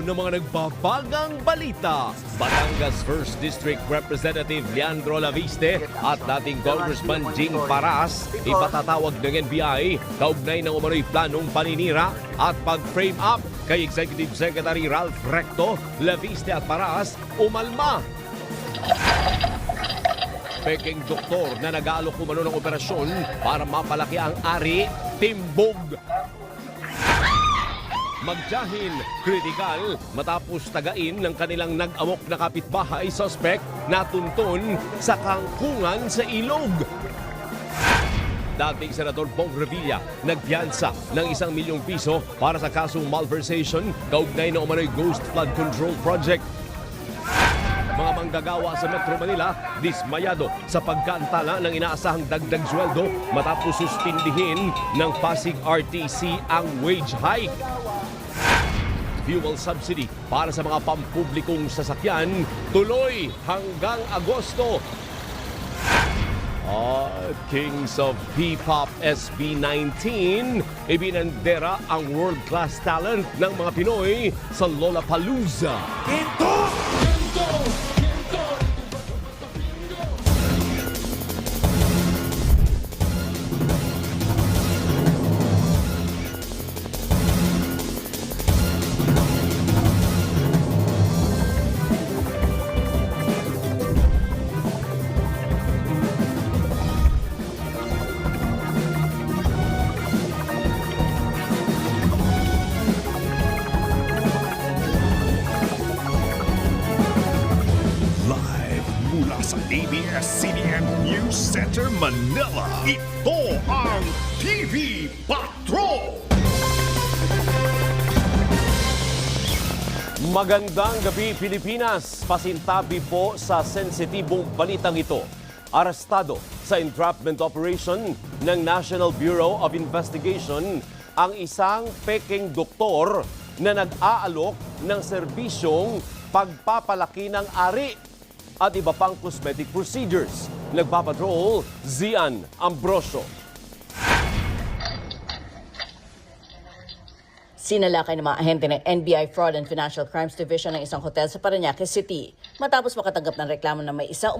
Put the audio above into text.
ng mga nagbabagang balita. Batangas 1st District Representative Leandro Laviste at dating Congressman Jing Paras ipatatawag ng NBI kaugnay ng umano'y planong paninira at pag-frame up kay Executive Secretary Ralph Recto. Laviste at Paras umalma. Peking doktor na nag-aalok umano ng operasyon para mapalaki ang ari, timbog. Magdahil kritikal matapos tagain ng kanilang nag-amok na kapitbahay suspect na tuntun sa kangkungan sa ilog. Dating Senador Bong Revilla nagpiyansa ng 1 milyong piso para sa kasong malversation kaugnay ng umano'y Ghost Flood Control Project. Mga manggagawa sa Metro Manila dismayado sa pagkaantala ng inaasahang dagdag sweldo matapos suspindihin ng Pasig RTC ang wage hike. Fuel subsidy para sa mga pampublikong sasakyan tuloy hanggang Agosto. Kings of P-Pop SB19 ibinandera ang world-class talent ng mga Pinoy sa Lollapalooza. Mula sa ABS-CBN News Center, Manila, ito ang TV Patrol! Magandang gabi, Pilipinas! Pasintabi po sa sensitibong balitang ito. Arestado sa entrapment operation ng National Bureau of Investigation ang isang peking doktor na nag-aalok ng serbisyong pagpapalaki ng ari at iba pang cosmetic procedures. Nagpapatrol, Zian Ambrosio. Sinalakay ng mga ahente ng NBI Fraud and Financial Crimes Division ng isang hotel sa Parañaque City matapos makatanggap ng reklamo na may isang